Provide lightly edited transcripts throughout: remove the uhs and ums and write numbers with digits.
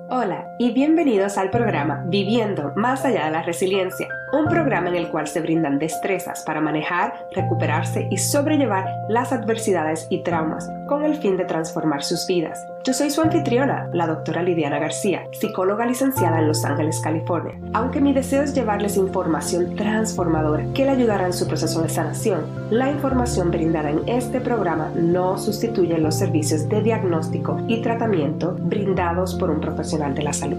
Hola y bienvenidos al programa Viviendo Más Allá de la Resiliencia, un programa en el cual se brindan destrezas para manejar, recuperarse y sobrellevar las adversidades y traumas con el fin de transformar sus vidas. Yo soy su anfitriona, la doctora Lidiana García, psicóloga licenciada en Los Ángeles, California. Aunque mi deseo es llevarles información transformadora que le ayudará en su proceso de sanación, la información brindada en este programa no sustituye los servicios de diagnóstico y tratamiento brindados por un profesional de la salud.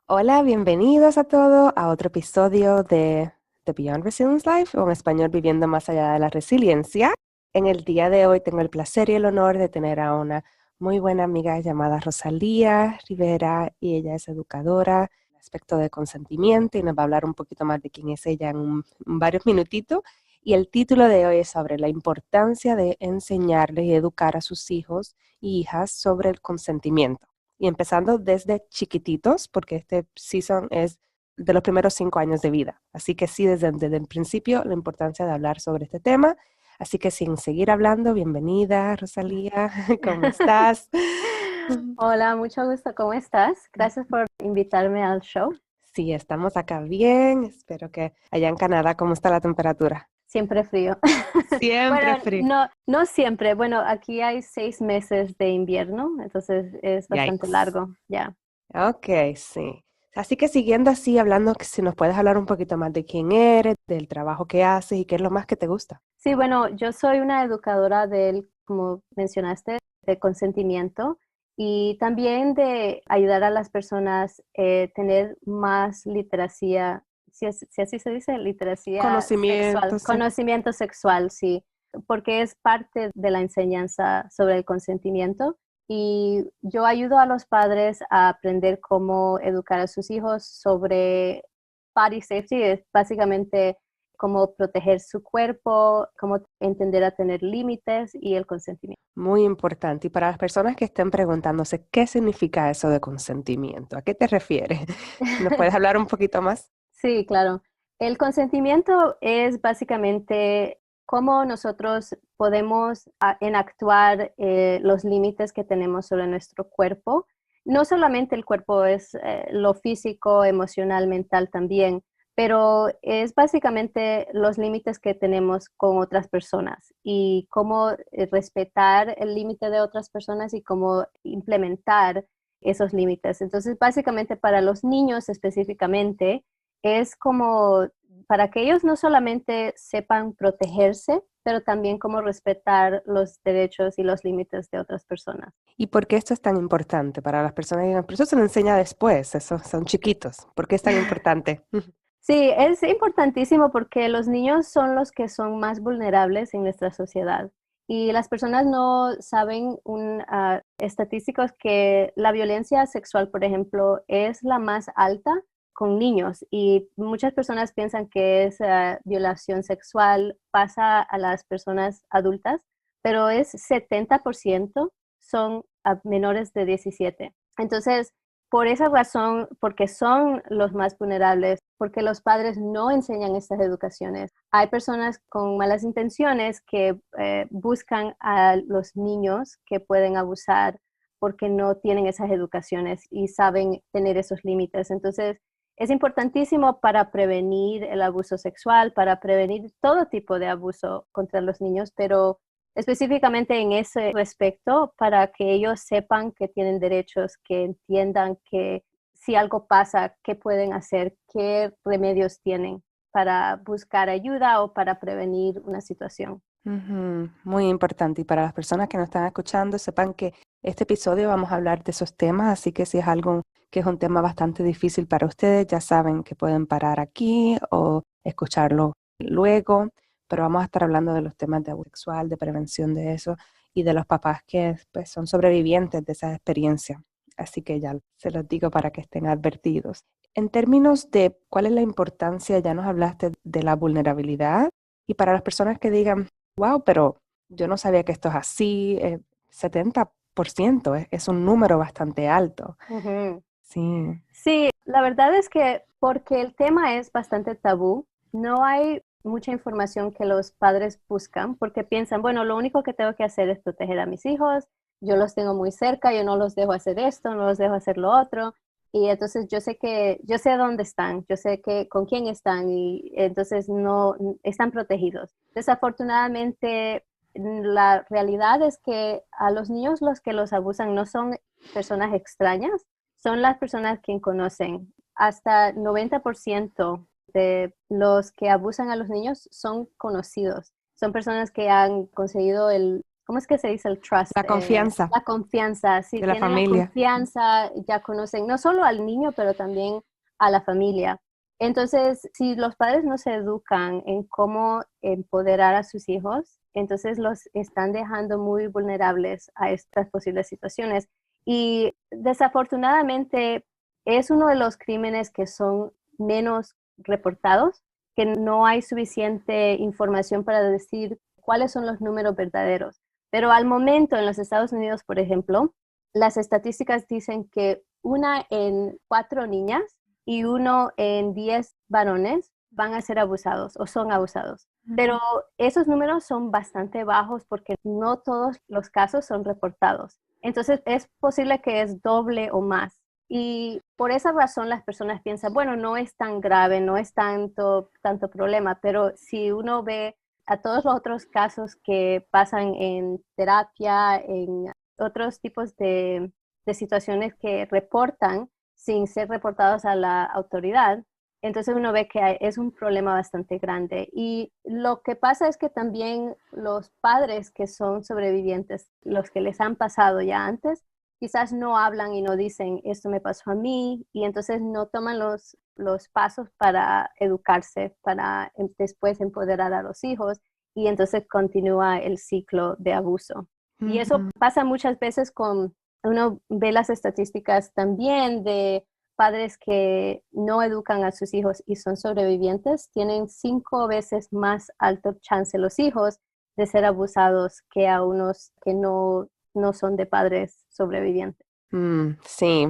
Hola, bienvenidos a todos a otro episodio de The Beyond Resilience Life, o en español Viviendo Más Allá de la Resiliencia. En el día de hoy tengo el placer y el honor de tener a una muy buena amiga llamada Rosalía Rivera, y ella es educadora en aspecto de consentimiento y nos va a hablar un poquito más de quién es ella en varios minutitos. Y el título de hoy es sobre la importancia de enseñarles y educar a sus hijos y hijas sobre el consentimiento. Y empezando desde chiquititos, porque este season es de los primeros 5 años de vida. Así que sí, desde el principio, la importancia de hablar sobre este tema. Así que sin seguir hablando, bienvenida, Rosalía, ¿cómo estás? Hola, mucho gusto, ¿cómo estás? Gracias por invitarme al show. Sí, estamos acá bien. Espero que allá en Canadá, ¿cómo está la temperatura? Siempre frío. Siempre Bueno, frío. no siempre. Bueno, aquí hay 6 meses de invierno, entonces es bastante Yikes. largo, ya. Ok, sí. Así que siguiendo así, hablando, que si nos puedes hablar un poquito más de quién eres, del trabajo que haces y qué es lo más que te gusta. Sí, bueno, yo soy una educadora como mencionaste, de consentimiento y también de ayudar a las personas a tener más literacia, si así se dice, literacia sexual, Conocimiento, sí. conocimiento sexual, sí, porque es parte de la enseñanza sobre el consentimiento. Y yo ayudo a los padres a aprender cómo educar a sus hijos sobre body safety, es básicamente cómo proteger su cuerpo, cómo entender a tener límites y el consentimiento. Muy importante. Y para las personas que estén preguntándose qué significa eso de consentimiento, ¿a qué te refieres? ¿Nos puedes hablar un poquito más? Sí, claro. El consentimiento es básicamente cómo nosotros podemos enactuar los límites que tenemos sobre nuestro cuerpo. No solamente el cuerpo es lo físico, emocional, mental también, pero es básicamente los límites que tenemos con otras personas y cómo respetar el límite de otras personas y cómo implementar esos límites. Entonces, básicamente para los niños específicamente, es como para que ellos no solamente sepan protegerse, pero también cómo respetar los derechos y los límites de otras personas. ¿Y por qué esto es tan importante para las personas que digan, pero eso se lo enseña después, eso, son chiquitos? ¿Por qué es tan importante? Sí, es importantísimo porque los niños son los que son más vulnerables en nuestra sociedad. Y las personas no saben estadísticos que la violencia sexual, por ejemplo, es la más alta con niños y muchas personas piensan que esa violación sexual pasa a las personas adultas, pero es 70% son a menores de 17. Entonces, por esa razón, porque son los más vulnerables, porque los padres no enseñan estas educaciones. Hay personas con malas intenciones que buscan a los niños que pueden abusar porque no tienen esas educaciones y saben tener esos límites. Entonces, es importantísimo para prevenir el abuso sexual, para prevenir todo tipo de abuso contra los niños, pero específicamente en ese respecto, para que ellos sepan que tienen derechos, que entiendan que si algo pasa, qué pueden hacer, qué remedios tienen para buscar ayuda o para prevenir una situación. Ujú, muy importante. Y para las personas que nos están escuchando, sepan que este episodio vamos a hablar de esos temas, así que si es algo que es un tema bastante difícil para ustedes, ya saben que pueden parar aquí o escucharlo luego, pero vamos a estar hablando de los temas de abuso sexual, de prevención de eso y de los papás que pues, son sobrevivientes de esa experiencia. Así que ya se los digo para que estén advertidos. En términos de cuál es la importancia, ya nos hablaste de la vulnerabilidad y para las personas que digan, wow, pero yo no sabía que esto es así. 70% es un número bastante alto. Ujú. Sí. Sí, la verdad es que porque el tema es bastante tabú, no hay mucha información que los padres buscan porque piensan, bueno, lo único que tengo que hacer es proteger a mis hijos yo los tengo muy cerca, yo no los dejo hacer esto, no los dejo hacer lo otro. Y entonces yo sé dónde están, yo sé con quién están y entonces no están protegidos. Desafortunadamente, la realidad es que a los niños los que los abusan no son personas extrañas, son las personas que conocen. Hasta 90% de los que abusan a los niños son conocidos. Son personas que han conseguido ¿cómo es que se dice el trust? La confianza La confianza. Si de la tienen la familia. confianza, ya conocen no solo al niño, pero también a la familia. Entonces, si los padres no se educan en cómo empoderar a sus hijos, entonces los están dejando muy vulnerables a estas posibles situaciones. Y desafortunadamente es uno de los crímenes que son menos reportados, que no hay suficiente información para decir cuáles son los números verdaderos. Pero al momento en los Estados Unidos, por ejemplo, las estadísticas dicen que 1 en 4 niñas y 1 en 10 varones van a ser abusados o son abusados. Pero esos números son bastante bajos porque no todos los casos son reportados. Entonces es posible que es doble o más. Y por esa razón las personas piensan, bueno, no es tan grave, no es tanto problema, pero si uno ve a todos los otros casos que pasan en terapia, en otros tipos de situaciones que reportan sin ser reportados a la autoridad, entonces uno ve que es un problema bastante grande. Y lo que pasa es que también los padres que son sobrevivientes, los que les han pasado ya antes, quizás no hablan y no dicen, esto me pasó a mí, y entonces no toman los pasos para educarse, para después empoderar a los hijos, y entonces continúa el ciclo de abuso. Y eso pasa muchas veces uno ve las estadísticas también de padres que no educan a sus hijos y son sobrevivientes, tienen 5 veces más alto chance los hijos de ser abusados que a unos que no son de padres sobrevivientes. Sí,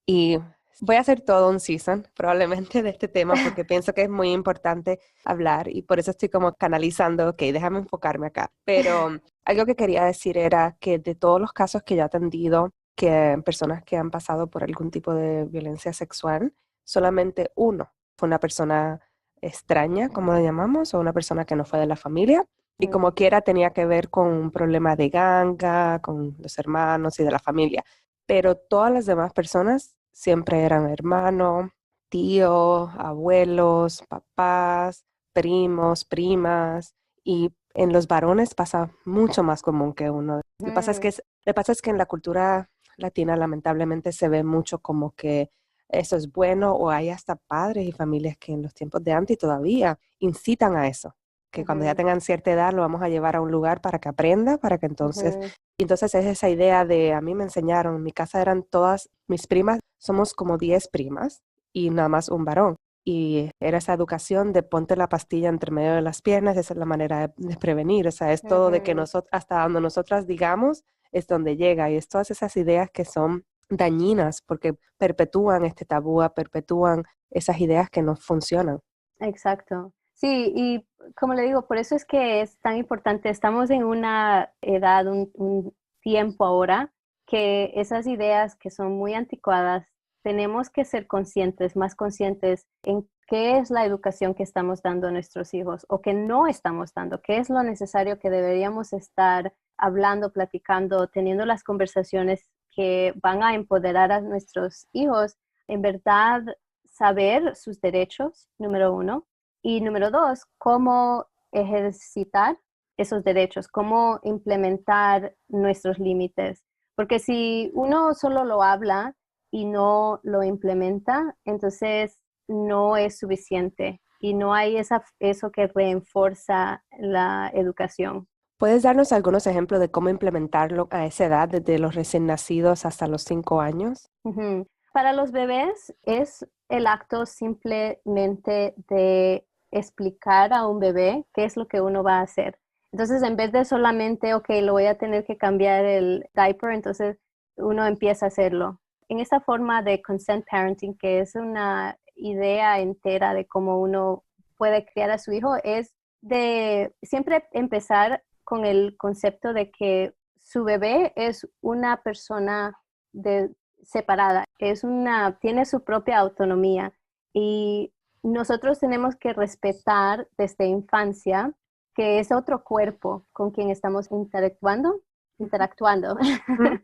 y voy a hacer todo un season probablemente de este tema porque pienso que es muy importante hablar y por eso estoy como canalizando, ok, déjame enfocarme acá. Pero algo que quería decir era que de todos los casos que yo he atendido, que personas que han pasado por algún tipo de violencia sexual, solamente uno fue una persona extraña, como lo llamamos, o una persona que no fue de la familia. Y como quiera tenía que ver con un problema de ganga, con los hermanos y de la familia. Pero todas las demás personas siempre eran hermanos, tíos, abuelos, papás, primos, primas. Y en los varones pasa mucho más común que uno. Lo que pasa es que en la cultura latina lamentablemente se ve mucho como que eso es bueno o hay hasta padres y familias que en los tiempos de antes todavía incitan a eso, que cuando ya tengan cierta edad lo vamos a llevar a un lugar para que aprenda, para que entonces es esa idea de, a mí me enseñaron, en mi casa eran todas mis primas, somos como 10 primas y nada más un varón. Y era esa educación de ponte la pastilla entre medio de las piernas, esa es la manera de prevenir, o sea, es todo de que hasta donde nosotras digamos es donde llega y es todas esas ideas que son dañinas porque perpetúan este tabú, perpetúan esas ideas que no funcionan. Exacto. Sí, y como le digo, por eso es que es tan importante. Estamos en una edad, un tiempo ahora, que esas ideas que son muy anticuadas, tenemos que ser conscientes, más conscientes en qué es la educación que estamos dando a nuestros hijos o que no estamos dando, qué es lo necesario que deberíamos estar hablando, platicando, teniendo las conversaciones que van a empoderar a nuestros hijos. En verdad, saber sus derechos, número 1, y número 2, cómo ejercitar esos derechos, cómo implementar nuestros límites. Porque si uno solo lo habla y no lo implementa, entonces no es suficiente y no hay eso que refuerza la educación. ¿Puedes darnos algunos ejemplos de cómo implementarlo a esa edad, desde los recién nacidos hasta los 5 años? Ujú. Para los bebés es el acto simplemente de explicar a un bebé qué es lo que uno va a hacer. Entonces, en vez de solamente, ok, lo voy a tener que cambiar el diaper, entonces uno empieza a hacerlo. En esa forma de consent parenting, que es una idea entera de cómo uno puede criar a su hijo, es de siempre empezar con el concepto de que su bebé es una persona separada, tiene su propia autonomía y nosotros tenemos que respetar desde infancia que es otro cuerpo con quien estamos interactuando. Mm.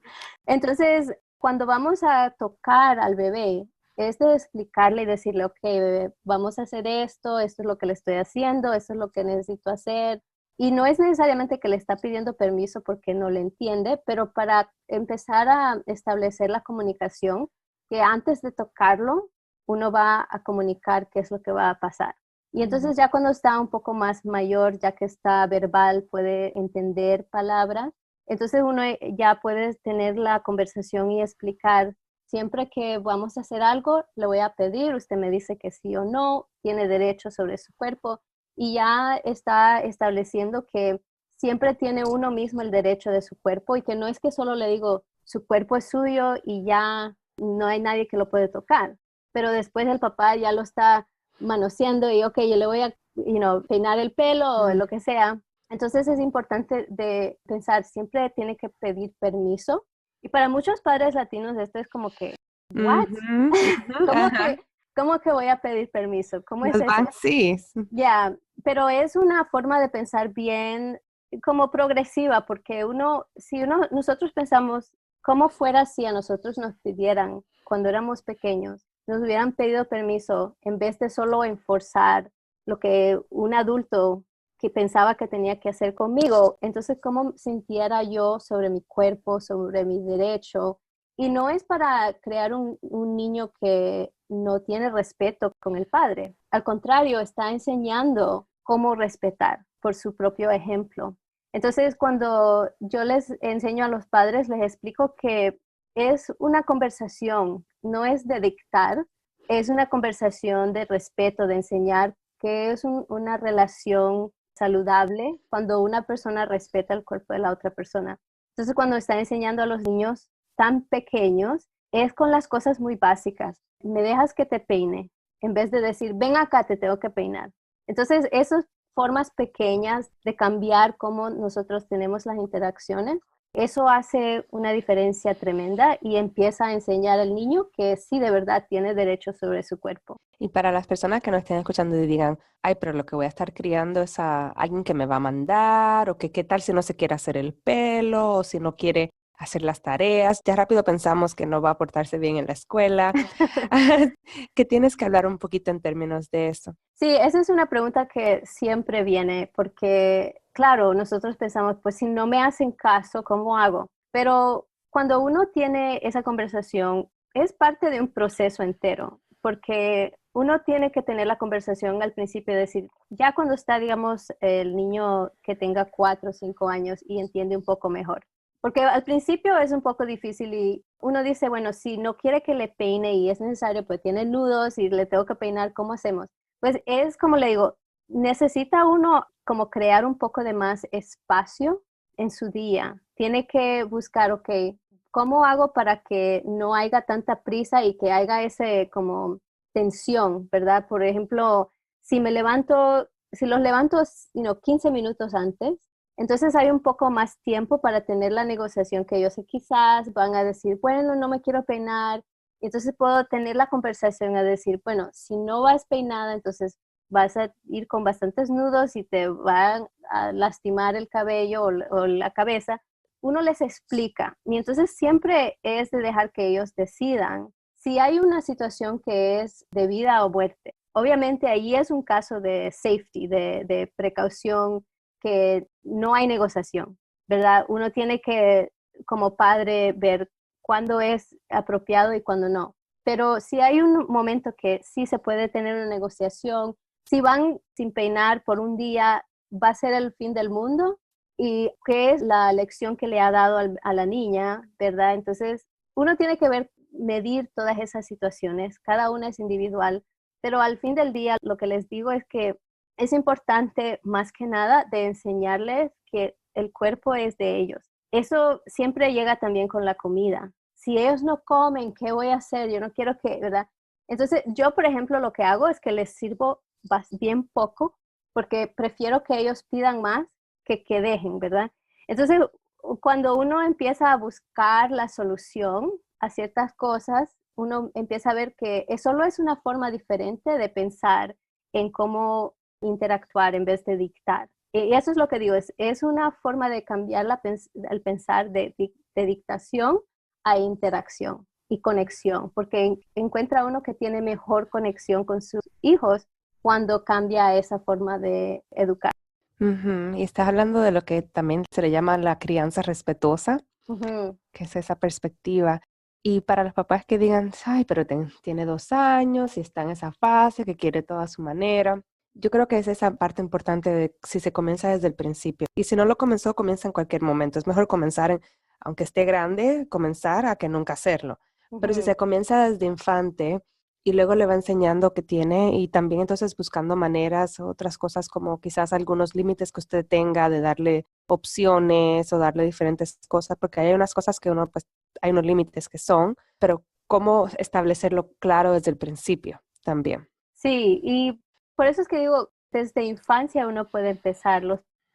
Entonces, cuando vamos a tocar al bebé, es de explicarle y decirle, ok, bebé, vamos a hacer esto es lo que le estoy haciendo, esto es lo que necesito hacer. Y no es necesariamente que le está pidiendo permiso porque no le entiende, pero para empezar a establecer la comunicación, que antes de tocarlo, uno va a comunicar qué es lo que va a pasar. Y entonces ya cuando está un poco más mayor, ya que está verbal, puede entender palabras, entonces uno ya puede tener la conversación y explicar, siempre que vamos a hacer algo, le voy a pedir, usted me dice que sí o no, tiene derecho sobre su cuerpo y ya está estableciendo que siempre tiene uno mismo el derecho de su cuerpo y que no es que solo le digo, su cuerpo es suyo y ya no hay nadie que lo puede tocar, pero después el papá ya lo está manoseando y ok, yo le voy a peinar el pelo o lo que sea. Entonces es importante de pensar, siempre tiene que pedir permiso. Y para muchos padres latinos esto es como que, ¿what? Ujú, ujú, ¿Cómo ajá. que, cómo que voy a pedir permiso? ¿Cómo es Nos eso? van, sí. Ya, pero es una forma de pensar bien como progresiva, porque nosotros pensamos, ¿cómo fuera si a nosotros nos pidieran cuando éramos pequeños, nos hubieran pedido permiso en vez de solo enforzar lo que un adulto que pensaba que tenía que hacer conmigo? Entonces, ¿cómo sintiera yo sobre mi cuerpo, sobre mi derecho? Y no es para crear un niño que no tiene respeto con el padre. Al contrario, está enseñando cómo respetar por su propio ejemplo. Entonces, cuando yo les enseño a los padres, les explico que es una conversación, no es de dictar, es una conversación de respeto, de enseñar que es una relación saludable cuando una persona respeta el cuerpo de la otra persona. Entonces, cuando está enseñando a los niños tan pequeños, es con las cosas muy básicas. Me dejas que te peine, en vez de decir, ven acá, te tengo que peinar. Entonces, esas formas pequeñas de cambiar cómo nosotros tenemos las interacciones, eso hace una diferencia tremenda y empieza a enseñar al niño que sí de verdad tiene derecho sobre su cuerpo. Y para las personas que nos estén escuchando y digan, ay, pero lo que voy a estar criando es a alguien que me va a mandar, o que qué tal si no se quiere hacer el pelo, o si no quiere hacer las tareas, ya rápido pensamos que no va a portarse bien en la escuela, que tienes que hablar un poquito en términos de eso. Sí, esa es una pregunta que siempre viene porque, claro, nosotros pensamos, pues si no me hacen caso, ¿cómo hago? Pero cuando uno tiene esa conversación, es parte de un proceso entero, porque uno tiene que tener la conversación al principio y decir, ya cuando está, digamos, el niño que tenga 4 o 5 años y entiende un poco mejor. Porque al principio es un poco difícil y uno dice, bueno, si no quiere que le peine y es necesario, pues tiene nudos y le tengo que peinar, ¿cómo hacemos? Pues es como le digo, necesita uno como crear un poco de más espacio en su día. Tiene que buscar, ok, ¿cómo hago para que no haya tanta prisa y que haya ese como tensión, ¿verdad? Por ejemplo, si los levanto 15 minutos antes, entonces hay un poco más tiempo para tener la negociación que ellos quizás van a decir, bueno, no me quiero peinar. Entonces puedo tener la conversación a decir, bueno, si no vas peinada, entonces vas a ir con bastantes nudos y te van a lastimar el cabello o la cabeza. Uno les explica y entonces siempre es de dejar que ellos decidan. Si hay una situación que es de vida o muerte, obviamente ahí es un caso de safety, de precaución, que no hay negociación, ¿verdad? Uno tiene que, como padre, ver cuándo es apropiado y cuándo no. Pero si hay un momento que sí se puede tener una negociación, si van sin peinar por un día, va a ser el fin del mundo. ¿Y qué es la lección que le ha dado a la niña, verdad? Entonces, uno tiene que medir todas esas situaciones, cada una es individual, pero al fin del día lo que les digo es que es importante más que nada de enseñarles que el cuerpo es de ellos. Eso siempre llega también con la comida. Si ellos no comen, ¿qué voy a hacer? Yo no quiero que, ¿verdad? Entonces, yo, por ejemplo, lo que hago es que les sirvo bien poco porque prefiero que ellos pidan más que dejen, ¿verdad? Entonces, cuando uno empieza a buscar la solución a ciertas cosas, uno empieza a ver que solo es una forma diferente de pensar en cómo interactuar en vez de dictar. Y eso es lo que digo, es una forma de cambiar el pensar de dictación a interacción y conexión, porque encuentra uno que tiene mejor conexión con sus hijos cuando cambia esa forma de educar. Ujú. Y estás hablando de lo que también se le llama la crianza respetuosa, Ujú. que es esa perspectiva. Y para los papás que digan, ay, pero tiene 2 años y está en esa fase que quiere todo a su manera. Yo creo que es esa parte importante de si se comienza desde el principio. Y si no lo comenzó, comienza en cualquier momento. Es mejor comenzar, aunque esté grande, comenzar a que nunca hacerlo. Pero si Ujú. se comienza desde infante y luego le va enseñando que tiene y también entonces buscando maneras, otras cosas como quizás algunos límites que usted tenga de darle opciones o darle diferentes cosas, porque hay unas cosas que uno, pues, hay unos límites que son, pero cómo establecerlo claro desde el principio también. Sí, y por eso es que digo, desde infancia uno puede empezar.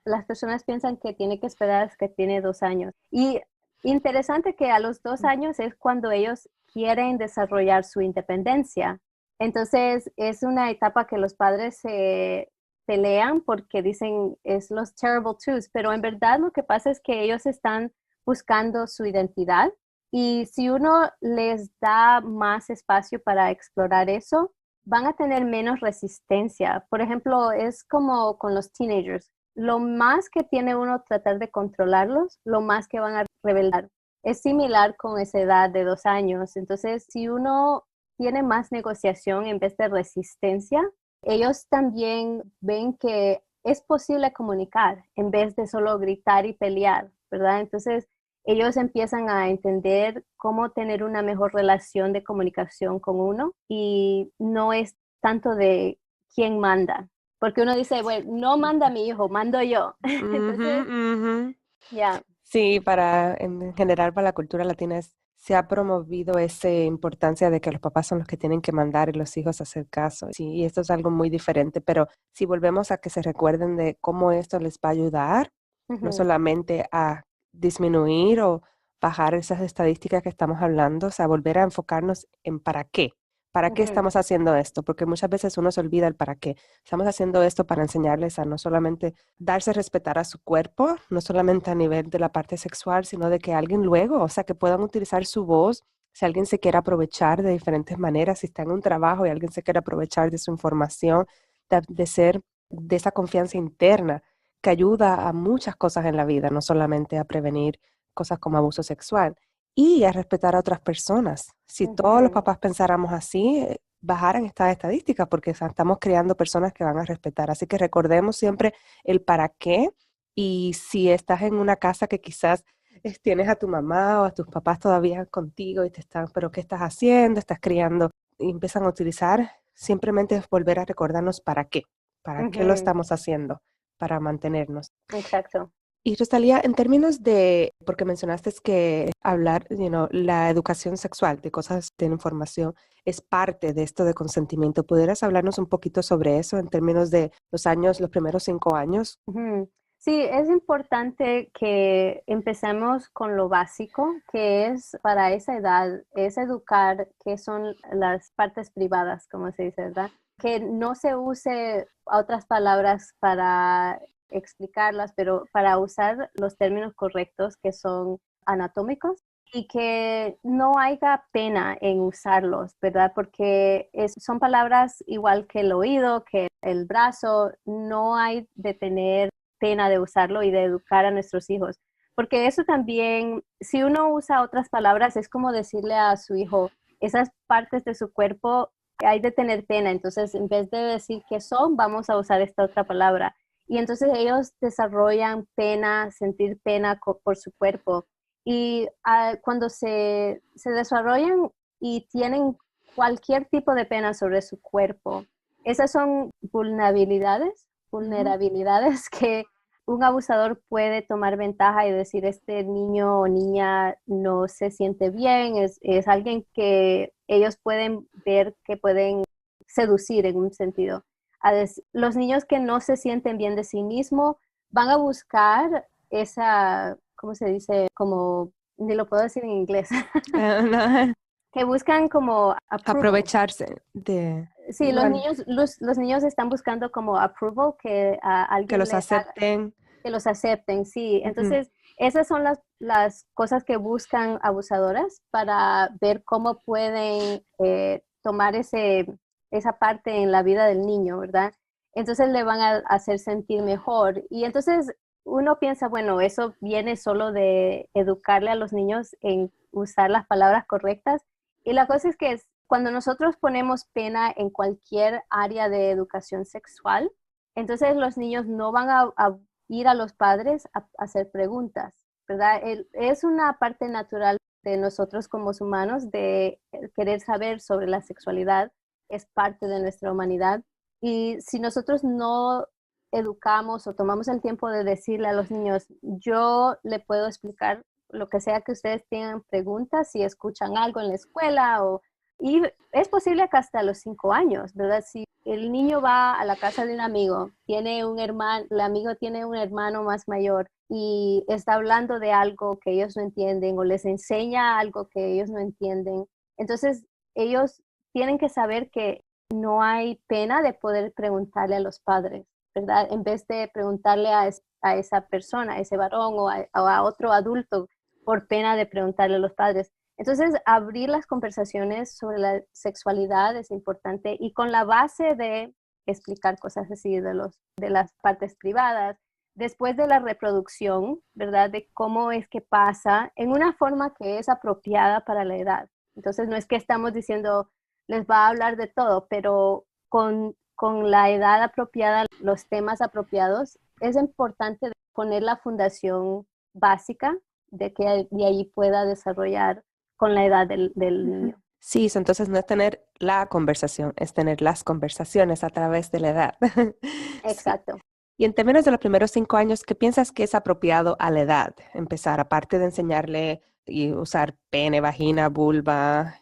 Las personas piensan que tiene que esperar hasta que tiene 2 años. Y interesante que a los 2 años es cuando ellos quieren desarrollar su independencia. Entonces es una etapa que los padres se pelean porque dicen es los terrible twos, pero en verdad lo que pasa es que ellos están buscando su identidad y si uno les da más espacio para explorar eso, van a tener menos resistencia. Por ejemplo, es como con los teenagers. Lo más que tiene uno tratar de controlarlos, lo más que van a revelar. Es similar con esa edad de 2 años. Entonces, si uno tiene más negociación en vez de resistencia, ellos también ven que es posible comunicar en vez de solo gritar y pelear, ¿verdad? Entonces, ellos empiezan a entender cómo tener una mejor relación de comunicación con uno y no es tanto de quién manda, porque uno dice, bueno, no manda mi hijo, mando yo. Ujú, Entonces, ujú. ya. Sí, en general para la cultura latina se ha promovido esa importancia de que los papás son los que tienen que mandar y los hijos hacer caso. Sí, y esto es algo muy diferente, pero si volvemos a que se recuerden de cómo esto les va a ayudar, no Ujú, solamente a disminuir o bajar esas estadísticas que estamos hablando, o sea, volver a enfocarnos en para qué. ¿Para qué ujú, estamos haciendo esto? Porque muchas veces uno se olvida el para qué. Estamos haciendo esto para enseñarles a no solamente darse a respetar a su cuerpo, no solamente a nivel de la parte sexual, sino de que alguien luego, o sea, que puedan utilizar su voz, si alguien se quiere aprovechar de diferentes maneras, si está en un trabajo y alguien se quiere aprovechar de su información, de ser de esa confianza interna que ayuda a muchas cosas en la vida, no solamente a prevenir cosas como abuso sexual y a respetar a otras personas. Si todos los ujú. papás pensáramos así, bajaran estas estadísticas porque estamos creando personas que van a respetar. Así que recordemos siempre el para qué y si estás en una casa que quizás tienes a tu mamá o a tus papás todavía contigo y te están, pero ¿qué estás haciendo? ¿Estás criando? Y empiezan a utilizar, simplemente es volver a recordarnos para qué lo Ujú, estamos haciendo, para mantenernos. exacto. Y Rosalía, en términos de, porque mencionaste que hablar, la educación sexual, de cosas de información, es parte de esto de consentimiento. ¿Pudieras hablarnos un poquito sobre eso en términos de los primeros 5 años? Ujú. Sí, es importante que empecemos con lo básico, que es para esa edad, es educar qué son las partes privadas, como se dice, ¿verdad? Que no se use otras palabras para explicarlas, pero para usar los términos correctos que son anatómicos y que no haya pena en usarlos, ¿verdad? Porque son palabras igual que el oído, que el brazo, no hay de tener pena de usarlo y de educar a nuestros hijos. Porque eso también, si uno usa otras palabras, es como decirle a su hijo, esas partes de su cuerpo hay de tener pena. Entonces, en vez de decir qué son, vamos a usar esta otra palabra. Y entonces ellos desarrollan pena, sentir pena por su cuerpo. Y cuando se desarrollan y tienen cualquier tipo de pena sobre su cuerpo, esas son Ujú. vulnerabilidades que un abusador puede tomar ventaja y decir, este niño o niña no se siente bien, es alguien que ellos pueden ver que pueden seducir en un sentido. Los niños que no se sienten bien de sí mismos van a buscar ¿cómo se dice? Como, ni lo puedo decir en inglés, No, que buscan como approval. aprovecharse de, Sí, bueno, los niños están buscando como approval, que a que alguien los les haga, acepten. que los acepten, sí. Ujú. Entonces, esas son las cosas que buscan abusadoras para ver cómo pueden tomar esa parte en la vida del niño, ¿verdad? Entonces le van a hacer sentir mejor. Y entonces uno piensa, bueno, eso viene solo de educarle a los niños en usar las palabras correctas. Y la cosa es que cuando nosotros ponemos pena en cualquier área de educación sexual, entonces los niños no van a ir a los padres a hacer preguntas, ¿verdad? Es una parte natural de nosotros como humanos de querer saber sobre la sexualidad, es parte de nuestra humanidad. Y si nosotros no educamos o tomamos el tiempo de decirle a los niños, yo le puedo explicar lo que sea que ustedes tengan preguntas, si escuchan algo en la escuela y es posible que hasta los 5 años, ¿verdad? Si el niño va a la casa de un amigo, tiene un hermano, el amigo tiene un hermano más mayor y está hablando de algo que ellos no entienden o les enseña algo que ellos no entienden, entonces ellos tienen que saber que no hay pena de poder preguntarle a los padres, ¿verdad? En vez de preguntarle a esa persona, a ese varón o a otro adulto por pena de preguntarle a los padres. Entonces, abrir las conversaciones sobre la sexualidad es importante y con la base de explicar cosas así de las partes privadas, después de la reproducción, ¿verdad? De cómo es que pasa en una forma que es apropiada para la edad. Entonces, no es que estamos diciendo, les va a hablar de todo, pero con la edad apropiada, los temas apropiados, es importante poner la fundación básica de que de ahí pueda desarrollar con la edad del niño. Sí, entonces no es tener la conversación, es tener las conversaciones a través de la edad. Sí. Exacto. Y en términos de los primeros 5 años, ¿qué piensas que es apropiado a la edad? Empezar, aparte de enseñarle y usar pene, vagina, vulva,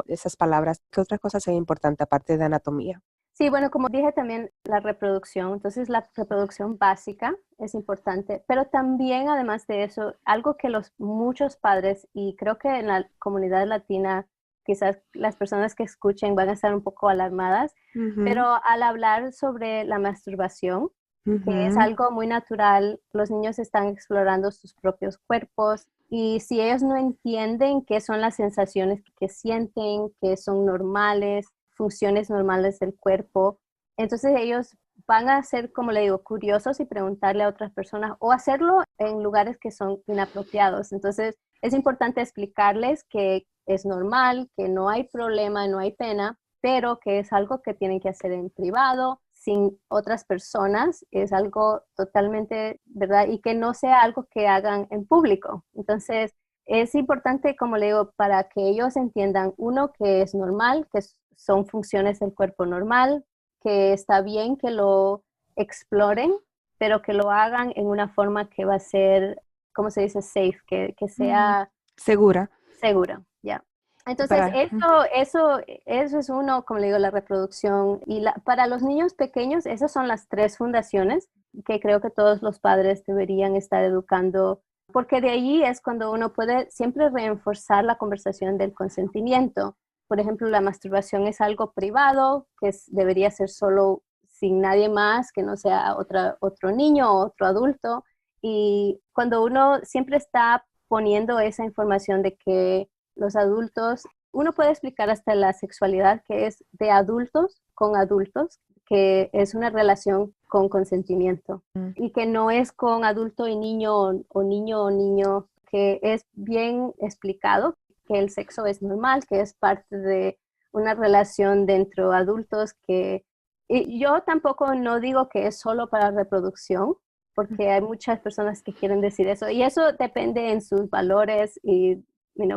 esas palabras, ¿qué otras cosas son importantes aparte de anatomía? Sí, bueno, como dije también la reproducción, entonces la reproducción básica es importante, pero también además de eso, algo que muchos padres, y creo que en la comunidad latina, quizás las personas que escuchen van a estar un poco alarmadas, Ujú, pero al hablar sobre la masturbación, que es ujú. algo muy natural, los niños están explorando sus propios cuerpos y si ellos no entienden qué son las sensaciones que sienten, que son normales, funciones normales del cuerpo, entonces ellos van a ser, como le digo, curiosos y preguntarle a otras personas o hacerlo en lugares que son inapropiados. Entonces es importante explicarles que es normal, que no hay problema, no hay pena, pero que es algo que tienen que hacer en privado, sin otras personas, es algo totalmente, ¿verdad? Y que no sea algo que hagan en público. Entonces, es importante, como le digo, para que ellos entiendan, uno, que es normal, que son funciones del cuerpo normal, que está bien que lo exploren, pero que lo hagan en una forma que va a ser, ¿cómo se dice? Safe, que Mm, sea segura. segura, ya. Entonces, Para, eso es uno, como le digo, la reproducción. Y para los niños pequeños, esas son las tres fundaciones que creo que todos los padres deberían estar educando, porque de ahí es cuando uno puede siempre reforzar la conversación del consentimiento. Por ejemplo, la masturbación es algo privado, que debería ser solo sin nadie más, que no sea otro niño o otro adulto. Y cuando uno siempre está poniendo esa información de que los adultos, uno puede explicar hasta la sexualidad que es de adultos con adultos, que es una relación con consentimiento mm, y que no es con adulto y niño o niño o niño, que es bien explicado que el sexo es normal, que es parte de una relación dentro de adultos que y yo tampoco no digo que es solo para reproducción, porque hay muchas personas que quieren decir eso y eso depende en sus valores y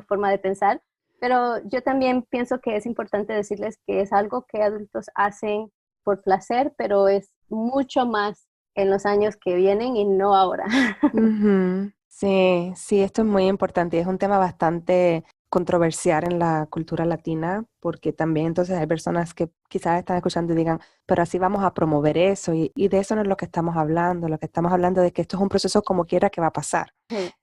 forma de pensar, pero yo también pienso que es importante decirles que es algo que adultos hacen por placer, pero es mucho más en los años que vienen y no ahora. ujú. Sí, sí, esto es muy importante y es un tema bastante controversial en la cultura latina porque también entonces hay personas que quizás están escuchando y digan, pero así vamos a promover eso y de eso no es lo que estamos hablando de que esto es un proceso como quiera que va a pasar.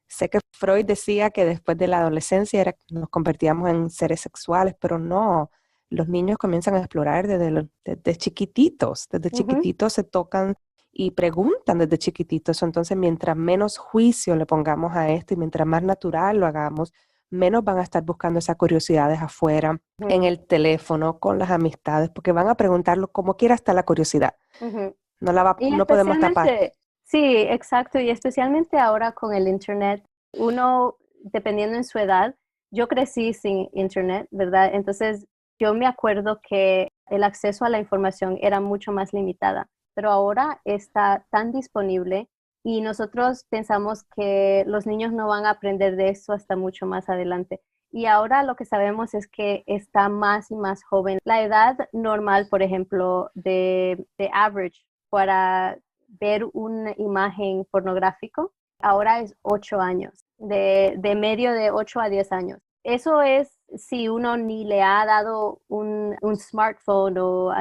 Sé que Freud decía que después de la adolescencia nos convertíamos en seres sexuales, pero no. Los niños comienzan a explorar desde chiquititos. Desde Ujú. chiquititos se tocan y preguntan desde chiquititos. Entonces, mientras menos juicio le pongamos a esto y mientras más natural lo hagamos, menos van a estar buscando esas curiosidades afuera, en Ujú. el teléfono, con las amistades, porque van a preguntarlo como quiera hasta la curiosidad. Ujú. Y No podemos tapar. especialmente, sí, exacto, y especialmente ahora con el Internet, uno, dependiendo en su edad, yo crecí sin Internet, ¿verdad? Entonces, yo me acuerdo que el acceso a la información era mucho más limitada, pero ahora está tan disponible y nosotros pensamos que los niños no van a aprender de eso hasta mucho más adelante. Y ahora lo que sabemos es que está más y más joven. La edad normal, por ejemplo, de average para ver una imagen pornográfico, ahora es 8 años, de medio de 8 a 10 años. Eso es si uno ni le ha dado un smartphone o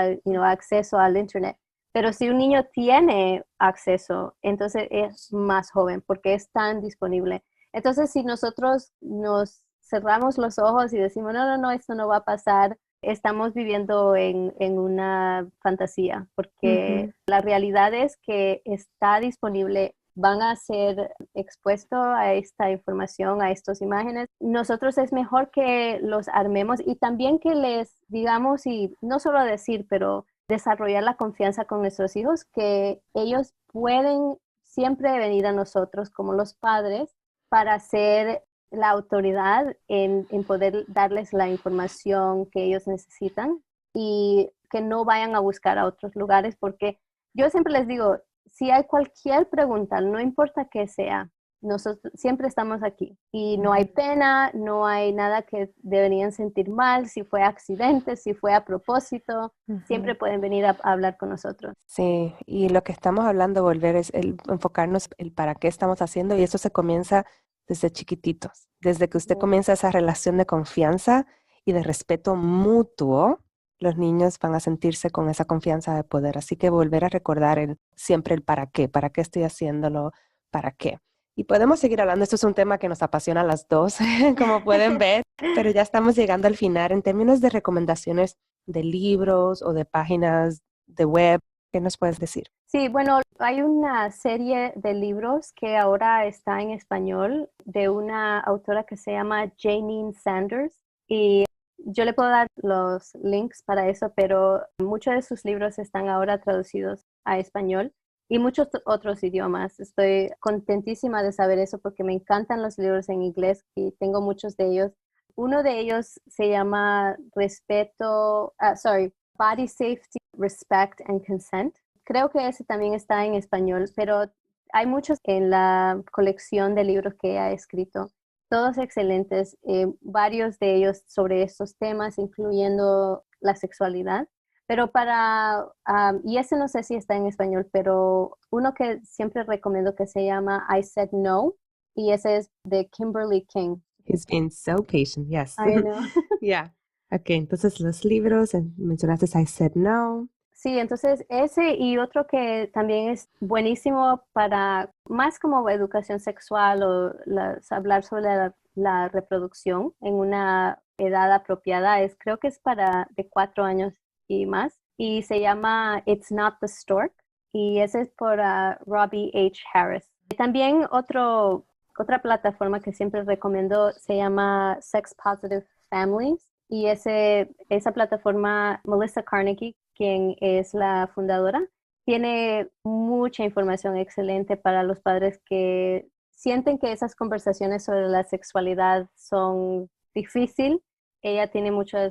acceso al Internet. Pero si un niño tiene acceso, entonces es más joven porque es tan disponible. Entonces, si nosotros nos cerramos los ojos y decimos, no, no, no, esto no va a pasar, estamos viviendo en una fantasía, porque Ujú. la realidad es que está disponible, van a ser expuestos a esta información, a estas imágenes. Nosotros es mejor que los armemos y también que les digamos, y no solo decir, pero desarrollar la confianza con nuestros hijos, que ellos pueden siempre venir a nosotros como los padres para ser la autoridad en poder darles la información que ellos necesitan y que no vayan a buscar a otros lugares, porque yo siempre les digo, si hay cualquier pregunta, no importa qué sea, nosotros siempre estamos aquí y no hay pena, no hay nada que deberían sentir mal, si fue accidente, si fue a propósito, siempre Ujú. pueden venir a hablar con nosotros. Sí, y lo que estamos hablando, volver, es el enfocarnos el para qué estamos haciendo, y eso se comienza desde chiquititos, desde que usted Mm. comienza esa relación de confianza y de respeto mutuo, los niños van a sentirse con esa confianza de poder. Así que volver a recordar siempre el para qué estoy haciéndolo, para qué. Y podemos seguir hablando, esto es un tema que nos apasiona a las dos, como pueden ver, pero ya estamos llegando al final en términos de recomendaciones de libros o de páginas de web. ¿Qué nos puedes decir? Sí, bueno, hay una serie de libros que ahora está en español de una autora que se llama Janine Sanders y yo le puedo dar los links para eso, pero muchos de sus libros están ahora traducidos a español y muchos otros idiomas. Estoy contentísima de saber eso porque me encantan los libros en inglés y tengo muchos de ellos. Uno de ellos se llama Body Safety, Respect and Consent. Creo que ese también está en español, pero hay muchos en la colección de libros que ella ha escrito, todos excelentes, varios de ellos sobre estos temas, incluyendo la sexualidad. Pero y ese no sé si está en español, pero uno que siempre recomiendo que se llama I Said No, y ese es de Kimberly King. He's been so patient, yes. I know. Yeah. Ok, entonces los libros, mencionaste I Said No. Sí, entonces ese y otro que también es buenísimo para más como educación sexual o hablar sobre la reproducción en una edad apropiada es, creo que es para de 4 años y más, y se llama It's Not the Stork, y ese es por Robbie H. Harris. También otra plataforma que siempre recomiendo se llama Sex Positive Families, y esa plataforma, Melissa Carnegie, quien es la fundadora, tiene mucha información excelente para los padres que sienten que esas conversaciones sobre la sexualidad son difíciles. Ella tiene mucha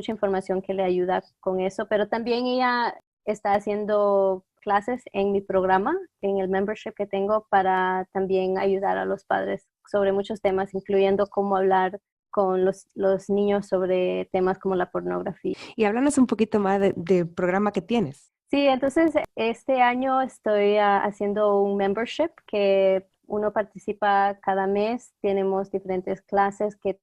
información que le ayuda con eso, pero también ella está haciendo clases en mi programa, en el membership que tengo, para también ayudar a los padres sobre muchos temas, incluyendo cómo hablar con los niños sobre temas como la pornografía. Y háblanos un poquito más del programa que tienes. Sí, entonces este año estoy haciendo un membership que uno participa cada mes. Tenemos diferentes clases que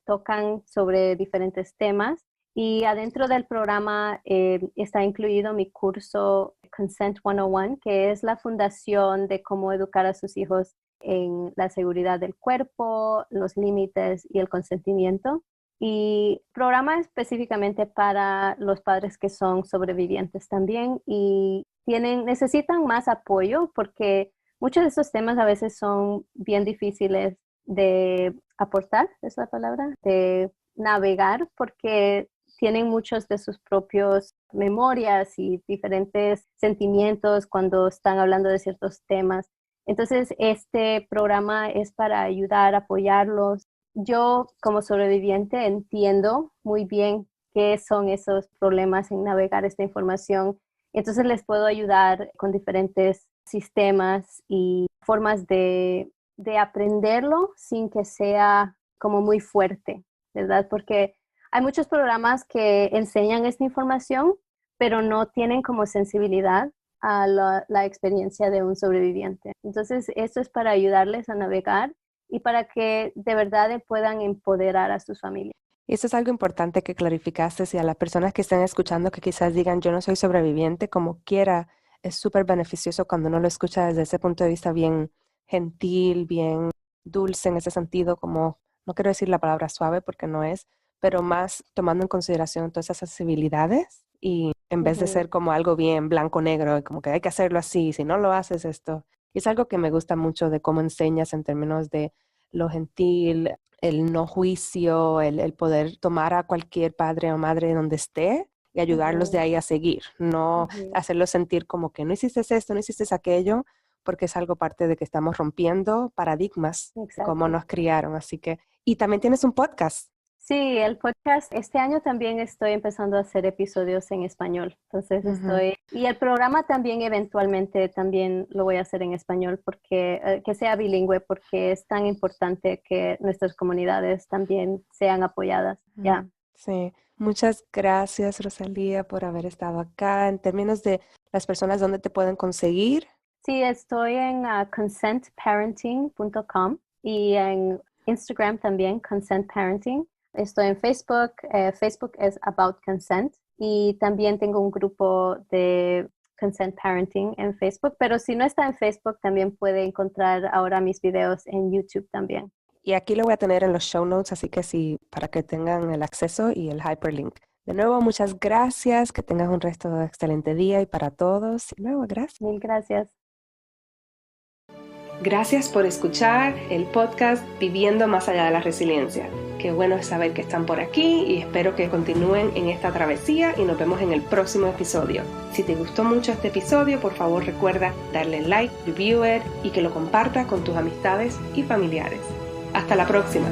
tocan sobre diferentes temas y adentro del programa está incluido mi curso Consent 101, que es la fundación de cómo educar a sus hijos en la seguridad del cuerpo, los límites y el consentimiento. Y programa específicamente para los padres que son sobrevivientes también y necesitan más apoyo porque muchos de estos temas a veces son bien difíciles de aportar, es la palabra, de navegar porque tienen muchos de sus propios memorias y diferentes sentimientos cuando están hablando de ciertos temas. Entonces, este programa es para ayudar, apoyarlos. Yo, como sobreviviente, entiendo muy bien qué son esos problemas en navegar esta información. Entonces, les puedo ayudar con diferentes sistemas y formas de aprenderlo sin que sea como muy fuerte, ¿verdad? Porque hay muchos programas que enseñan esta información, pero no tienen como sensibilidad a la experiencia de un sobreviviente. Entonces, esto es para ayudarles a navegar y para que de verdad puedan empoderar a sus familias. Y eso es algo importante que clarificaste, si a las personas que están escuchando que quizás digan yo no soy sobreviviente, como quiera, es súper beneficioso cuando uno lo escucha desde ese punto de vista bien gentil, bien dulce en ese sentido, como, no quiero decir la palabra suave porque no es, pero más tomando en consideración todas esas sensibilidades y en vez de ser como algo bien blanco-negro, como que hay que hacerlo así, si no lo haces esto. Y es algo que me gusta mucho de cómo enseñas en términos de lo gentil, el no juicio, el poder tomar a cualquier padre o madre donde esté y ayudarlos de ahí a seguir, no hacerlos sentir como que no hiciste esto, no hiciste aquello, porque es algo parte de que estamos rompiendo paradigmas de cómo nos criaron. Así que, y también tienes un podcast. Sí, el podcast, este año también estoy empezando a hacer episodios en español, entonces y el programa también eventualmente también lo voy a hacer en español porque que sea bilingüe porque es tan importante que nuestras comunidades también sean apoyadas. Sí, muchas gracias Rosalía por haber estado acá. En términos de las personas, ¿dónde te pueden conseguir? Sí, estoy en consentparenting.com y en Instagram también, Consent Parenting. Estoy en Facebook, Facebook es About Consent y también tengo un grupo de Consent Parenting en Facebook, pero si no está en Facebook también puede encontrar ahora mis videos en YouTube también. Y aquí lo voy a tener en los show notes, así que sí, para que tengan el acceso y el hyperlink. De nuevo, muchas gracias, que tengas un resto de excelente día y para todos, de nuevo, gracias. Mil gracias. Gracias por escuchar el podcast Viviendo Más Allá de la Resiliencia. Qué bueno es saber que están por aquí y espero que continúen en esta travesía y nos vemos en el próximo episodio. Si te gustó mucho este episodio, por favor recuerda darle like, review it y que lo compartas con tus amistades y familiares. Hasta la próxima.